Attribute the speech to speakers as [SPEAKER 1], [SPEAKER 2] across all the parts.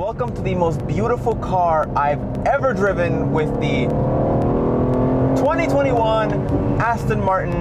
[SPEAKER 1] welcome to the most beautiful car I've ever driven with the 2021 Aston Martin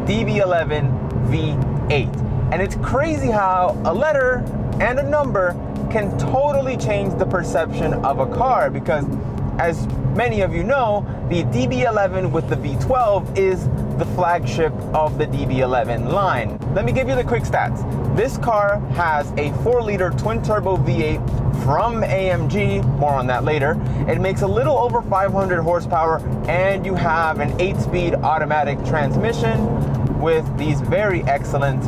[SPEAKER 1] DB11 V8. And it's crazy how a letter and a number can totally change the perception of a car, because as many of you know, the DB11 with the V12 is the flagship of the DB11 line. Let me give you the quick stats. This car has a 4-liter twin-turbo V8 from AMG, more on that later. It makes a little over 500 horsepower, and you have an 8-speed automatic transmission with these very excellent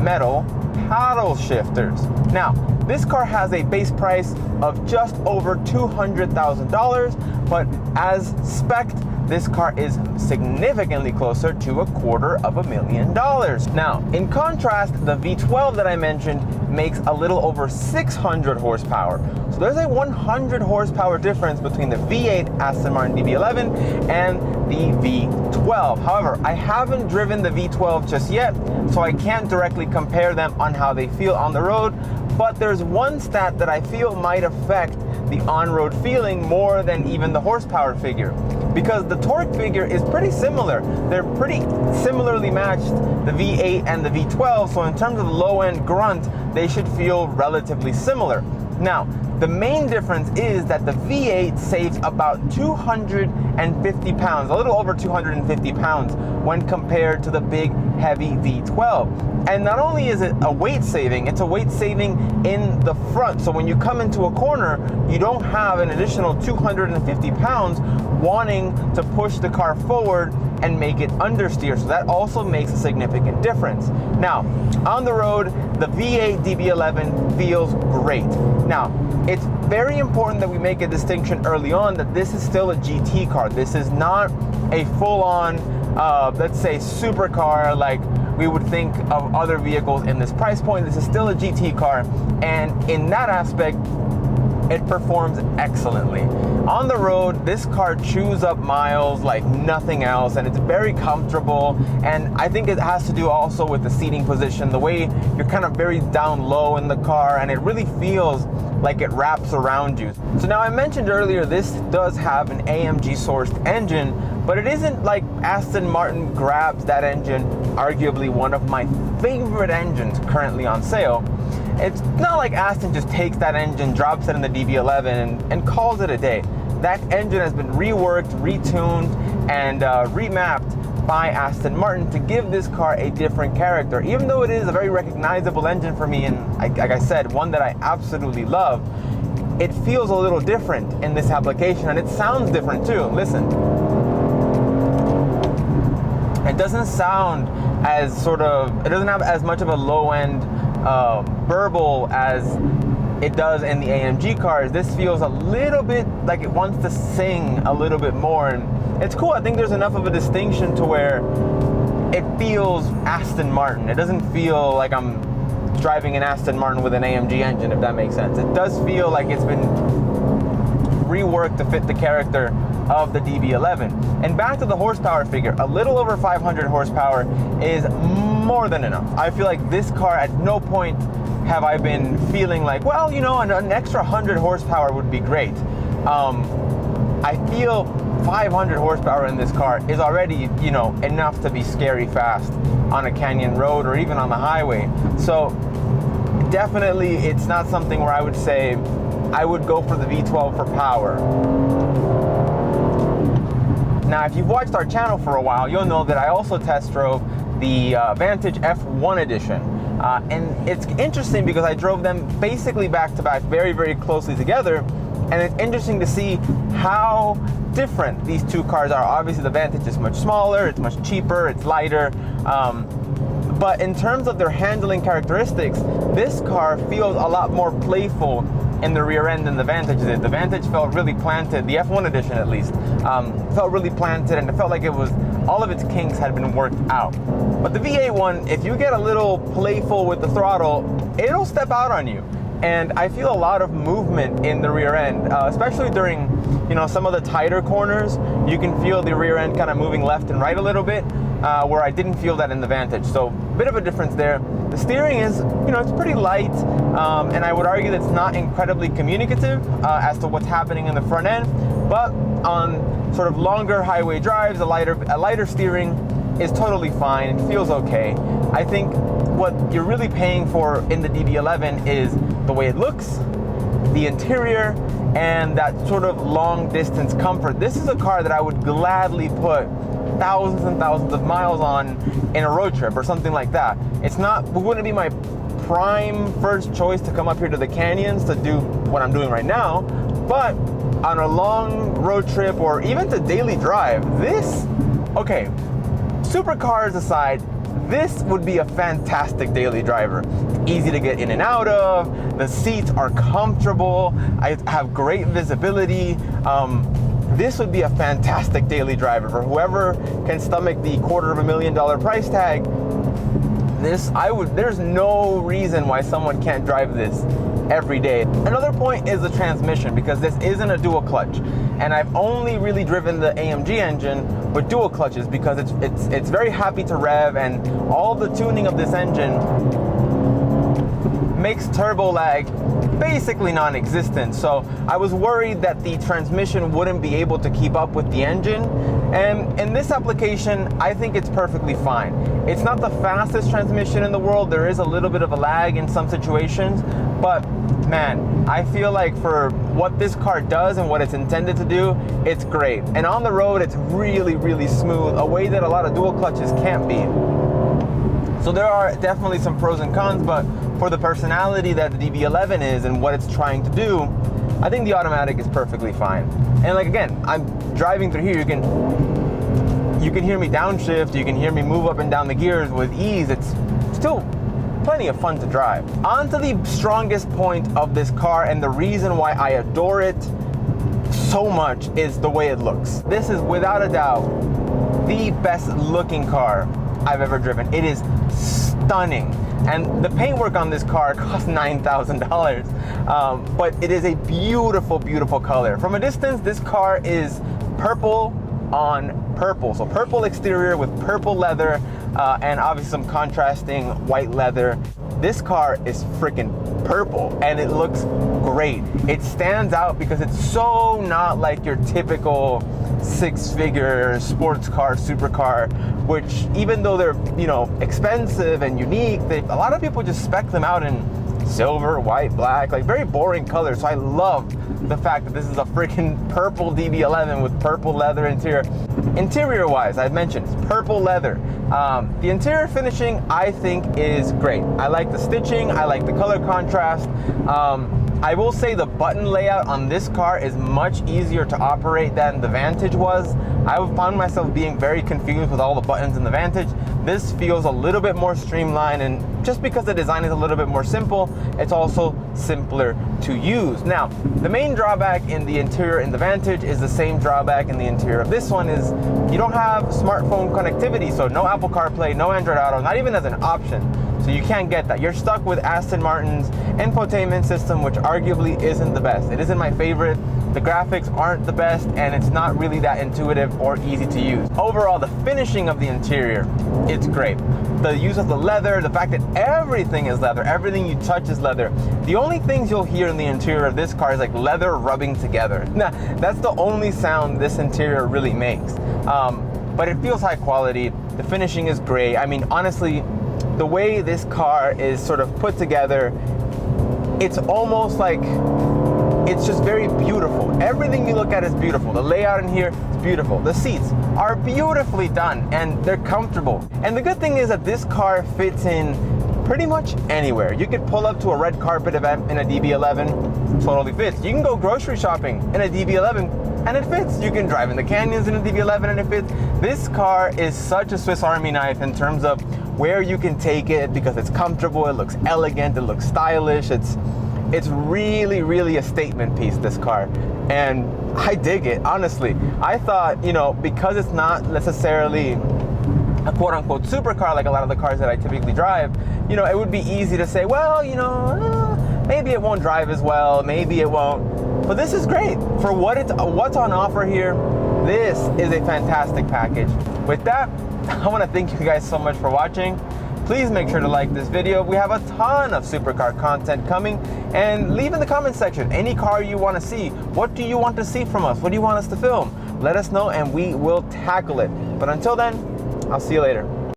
[SPEAKER 1] metal paddle shifters. Now, this car has a base price of just over $200,000, but as spec'd, this car is significantly closer to $250,000. Now, in contrast, the V12 that I mentioned makes a little over 600 horsepower. So there's a 100 horsepower difference between the V8 Aston Martin DB11 and the V12. However, I haven't driven the V12 just yet, so I can't directly compare them on how they feel on the road, but there's one stat that I feel might affect the on-road feeling more than even the horsepower figure, because the torque figure is pretty similar. They're pretty similarly matched, the V8 and the V12, so in terms of low-end grunt, they should feel relatively similar. Now, the main difference is that the V8 saves about 250 pounds, a little over 250 pounds, when compared to the big, heavy V12. And not only is it a weight saving, it's a weight saving in the front. So when you come into a corner, you don't have an additional 250 pounds wanting to push the car forward and make it understeer. So that also makes a significant difference. Now, on the road, the V8 DB11 feels great. Now, it's very important that we make a distinction early on that this is still a GT car. This is not a full-on, let's say, supercar like we would think of other vehicles in this price point. This is still a GT car, and in that aspect, it performs excellently. On the road, this car chews up miles like nothing else, and it's very comfortable. And I think it has to do also with the seating position, the way you're kind of very down low in the car, and it really feels like it wraps around you. So now, I mentioned earlier, this does have an AMG sourced engine, but it isn't like Aston Martin grabs that engine, arguably one of my favorite engines currently on sale. It's not like Aston just takes that engine, drops it in the DB11 and calls it a day. That engine has been reworked, retuned, and remapped by Aston Martin to give this car a different character. Even though it is a very recognizable engine for me, and like I said, one that I absolutely love, it feels a little different in this application, and it sounds different too. Listen. It doesn't sound as it doesn't have as much of a low-end burble as it does in the AMG cars. This feels a little bit like it wants to sing a little bit more, and it's cool. I think there's enough of a distinction to where it feels Aston Martin. It doesn't feel like I'm driving an Aston Martin with an AMG engine, if that makes sense. It does feel like it's been reworked to fit the character of the DB11. And back to the horsepower figure, a little over 500 horsepower is more than enough. I feel like this car, at no point have I been feeling like, well, you know, an extra 100 horsepower would be great. I feel 500 horsepower in this car is already, you know, enough to be scary fast on a canyon road or even on the highway. So definitely it's not something where I would say I would go for the V12 for power. Now, if you've watched our channel for a while, you'll know that I also test drove the Vantage F1 edition. And it's interesting because I drove them basically back to back, very, very closely together. And it's interesting to see how different these two cars are. Obviously, the Vantage is much smaller, it's much cheaper, it's lighter. But in terms of their handling characteristics, this car feels a lot more playful in the rear end than the Vantage did. The Vantage felt really planted, the F1 edition at least, felt really planted, and it felt like it was, all of its kinks had been worked out. But the V8 one, if you get a little playful with the throttle, it'll step out on you. and I feel a lot of movement in the rear end, especially during, you know, some of the tighter corners. You can feel the rear end kind of moving left and right a little bit, where I didn't feel that in the Vantage. So a bit of a difference there. The steering is, you know, it's pretty light, and I would argue that it's not incredibly communicative as to what's happening in the front end, but on sort of longer highway drives, a lighter steering is totally fine. It feels okay. I think what you're really paying for in the DB11 is the way it looks, the interior, and that sort of long distance comfort. This is a car that I would gladly put thousands and thousands of miles on in a road trip or something like that. It wouldn't be my prime first choice to come up here to the canyons to do what I'm doing right now, but on a long road trip or even to daily drive, okay, supercars aside, this would be a fantastic daily driver. It's easy to get in and out of, the seats are comfortable, I have great visibility. This would be a fantastic daily driver for whoever can stomach the $250,000 price tag. There's no reason why someone can't drive this every day. Another point is the transmission, because this isn't a dual clutch, and I've only really driven the AMG engine with dual clutches because it's very happy to rev, and all the tuning of this engine makes turbo lag basically non-existent. So I was worried that the transmission wouldn't be able to keep up with the engine, and in this application I think it's perfectly fine. It's not the fastest transmission in the world. There is a little bit of a lag in some situations, but man, I feel like for what this car does and what it's intended to do, it's great. And on the road, it's really, really smooth, a way that a lot of dual clutches can't be. So there are definitely some pros and cons, but for the personality that the DB11 is and what it's trying to do, I think the automatic is perfectly fine. And like, again, I'm driving through here, you can hear me downshift, you can hear me move up and down the gears with ease. It's still plenty of fun to drive. On to the strongest point of this car, and the reason why I adore it so much is the way it looks. This is without a doubt the best looking car I've ever driven. It is stunning, and the paintwork on this car cost $9,000, but it is a beautiful, beautiful color. From a distance, this car is purple on purple, so purple exterior with purple leather, and obviously some contrasting white leather. This car is freaking purple, and it looks great. It stands out because it's so not like your typical six-figure sports car, supercar, which even though they're, you know, expensive and unique, a lot of people just spec them out in silver, white, black, like very boring colors. So I love the fact that this is a freaking purple DB11 with purple leather interior. Interior wise, I mentioned it's purple leather. The interior finishing I think is great. I like the stitching, I like the color contrast. I will say the button layout on this car is much easier to operate than the Vantage was. I found myself being very confused with all the buttons in the Vantage. This feels a little bit more streamlined, and just because the design is a little bit more simple, it's also simpler to use. Now, the main drawback in the interior in the Vantage is the same drawback in the interior of this one, is you don't have smartphone connectivity, so no Apple CarPlay, no Android Auto, not even as an option. So you can't get that. You're stuck with Aston Martin's infotainment system, which arguably isn't the best. It isn't my favorite. The graphics aren't the best, and it's not really that intuitive or easy to use. Overall, the finishing of the interior, it's great. The use of the leather, the fact that everything is leather, everything you touch is leather. The only things you'll hear in the interior of this car is like leather rubbing together. Now, that's the only sound this interior really makes. But it feels high quality. The finishing is great. I mean, honestly, the way this car is sort of put together, it's almost like it's just very beautiful. Everything you look at is beautiful. The layout in here is beautiful. The seats are beautifully done, and they're comfortable. And the good thing is that this car fits in pretty much anywhere. You could pull up to a red carpet event in a DB11, totally fits. You can go grocery shopping in a DB11, and it fits. You can drive in the canyons in a DB11, and it fits. This car is such a Swiss Army knife in terms of where you can take it, because it's comfortable, it looks elegant, it looks stylish. It's really, really a statement piece, this car, and I dig it, honestly. I thought, you know, because it's not necessarily a quote-unquote supercar like a lot of the cars that I typically drive, you know, it would be easy to say, well, you know, maybe it won't drive as well, maybe it won't. But this is great. For what's on offer here, this is a fantastic package. With that, I want to thank you guys so much for watching. Please make sure to like this video. We have a ton of supercar content coming, and leave in the comment section any car you want to see. What do you want to see from us? What do you want us to film? Let us know and we will tackle it. But until then, I'll see you later.